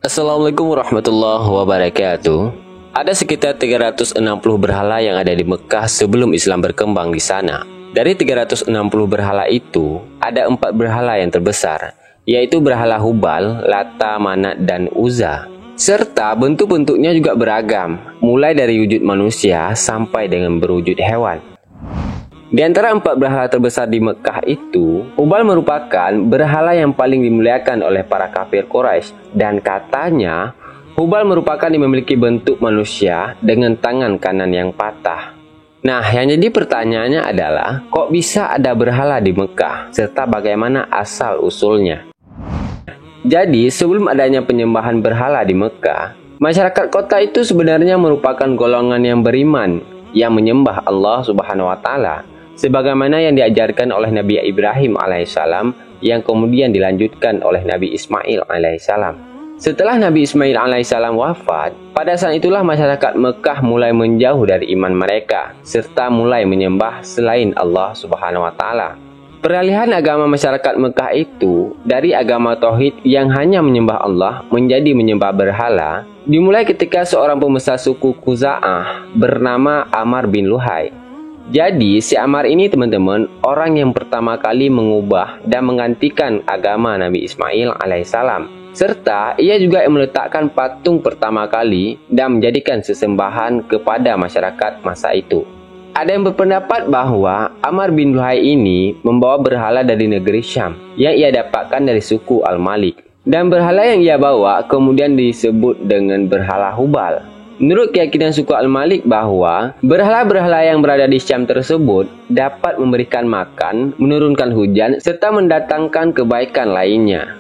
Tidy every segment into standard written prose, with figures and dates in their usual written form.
Assalamualaikum warahmatullahi wabarakatuh. Ada sekitar 360 berhala yang ada di Mekah sebelum Islam berkembang di sana. Dari 360 berhala itu, ada 4 berhala yang terbesar, yaitu berhala Hubal, Lata, Manat, dan Uzza. Serta bentuk-bentuknya juga beragam, mulai dari wujud manusia sampai dengan berwujud hewan. Di antara 4 berhala terbesar di Mekah itu, Hubal merupakan berhala yang paling dimuliakan oleh para kafir Quraisy, dan katanya Hubal merupakan yang memiliki bentuk manusia dengan tangan kanan yang patah. Nah, yang jadi pertanyaannya adalah, kok bisa ada berhala di Mekah, serta bagaimana asal-usulnya? Jadi, sebelum adanya penyembahan berhala di Mekah, masyarakat kota itu sebenarnya merupakan golongan yang beriman, yang menyembah Allah Subhanahu wa Ta'ala, sebagaimana yang diajarkan oleh Nabi Ibrahim alaihissalam, yang kemudian dilanjutkan oleh Nabi Ismail alaihissalam. Setelah Nabi Ismail alaihissalam wafat, pada saat itulah masyarakat Mekah mulai menjauh dari iman mereka, serta mulai menyembah selain Allah Subhanahu wa Ta'ala. Peralihan agama masyarakat Mekah itu dari agama tauhid yang hanya menyembah Allah menjadi menyembah berhala, dimulai ketika seorang pembesar suku Khuza'ah bernama Amr bin Luhai. Jadi, si Amr ini teman-teman, orang yang pertama kali mengubah dan menggantikan agama Nabi Ismail alaihissalam. Serta, ia juga yang meletakkan patung pertama kali dan menjadikan sesembahan kepada masyarakat masa itu. Ada yang berpendapat bahwa Amr bin Luhai ini membawa berhala dari negeri Syam yang ia dapatkan dari suku Al-Malik. Dan berhala yang ia bawa kemudian disebut dengan berhala Hubal. Menurut keyakinan suku Al-Malik bahwa berhala-berhala yang berada di Syam tersebut dapat memberikan makan, menurunkan hujan, serta mendatangkan kebaikan lainnya.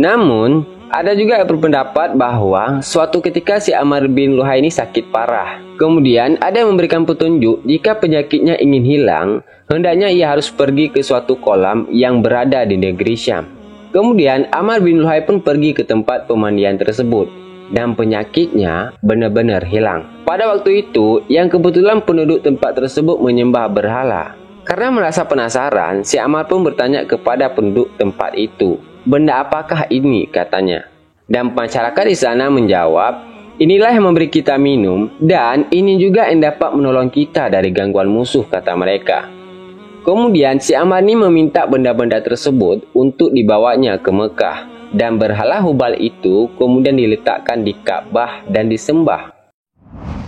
Namun, ada juga yang berpendapat bahwa suatu ketika si Amr bin Luhai ini sakit parah. Kemudian ada yang memberikan petunjuk jika penyakitnya ingin hilang, hendaknya ia harus pergi ke suatu kolam yang berada di negeri Syam. Kemudian Amr bin Luhai pun pergi ke tempat pemandian tersebut, dan penyakitnya benar-benar hilang. Pada waktu itu, yang kebetulan penduduk tempat tersebut menyembah berhala. Karena merasa penasaran, si Amr pun bertanya kepada penduduk tempat itu, "Benda apakah ini?" katanya. Dan masyarakat di sana menjawab, "Inilah yang memberi kita minum, dan ini juga yang dapat menolong kita dari gangguan musuh," kata mereka. Kemudian si Amr ini meminta benda-benda tersebut untuk dibawanya ke Mekah. Dan berhala Hubal itu kemudian diletakkan di Ka'bah dan disembah.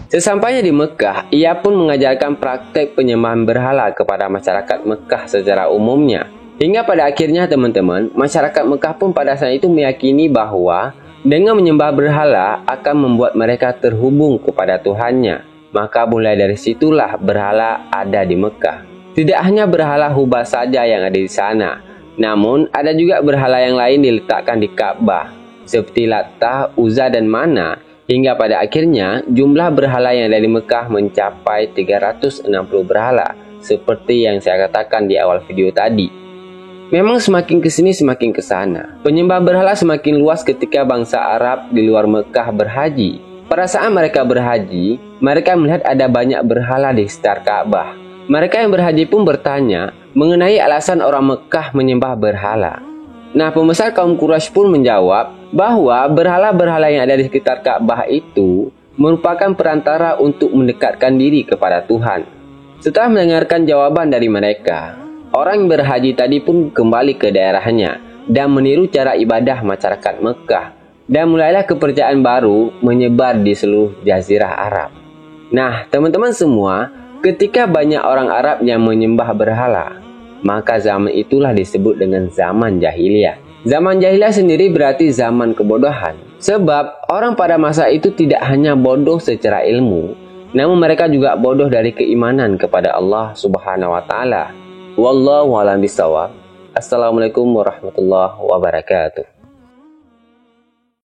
Sesampainya di Mekah, ia pun mengajarkan praktek penyembahan berhala kepada masyarakat Mekah secara umumnya. Hingga pada akhirnya teman-teman, masyarakat Mekah pun pada saat itu meyakini bahwa dengan menyembah berhala akan membuat mereka terhubung kepada Tuhannya. Maka mulai dari situlah berhala ada di Mekah. Tidak hanya berhala Hubal saja yang ada di sana, namun ada juga berhala yang lain diletakkan di Ka'bah, seperti Lata, Uzza, dan Mana. Hingga pada akhirnya jumlah berhala yang ada di Mekah mencapai 360 berhala, seperti yang saya katakan di awal video tadi. Memang semakin kesini semakin kesana. Penyembah berhala semakin luas ketika bangsa Arab di luar Mekah berhaji. Pada saat mereka berhaji, mereka melihat ada banyak berhala di sekitar Ka'bah. Mereka yang berhaji pun bertanya mengenai alasan orang Mekah menyembah berhala. Nah, pembesar kaum Quraisy pun menjawab bahwa berhala-berhala yang ada di sekitar Ka'bah itu merupakan perantara untuk mendekatkan diri kepada Tuhan. Setelah mendengarkan jawaban dari mereka, orang yang berhaji tadi pun kembali ke daerahnya dan meniru cara ibadah masyarakat Mekah. Dan mulailah kepercayaan baru menyebar di seluruh jazirah Arab. Nah, teman-teman semua, ketika banyak orang Arab yang menyembah berhala, maka zaman itulah disebut dengan zaman jahiliyah. Zaman jahiliyah sendiri berarti zaman kebodohan. Sebab orang pada masa itu tidak hanya bodoh secara ilmu, namun mereka juga bodoh dari keimanan kepada Allah Subhanahu wa Ta'ala. Wallahu a'lam bishawab. Assalamualaikum warahmatullahi wabarakatuh.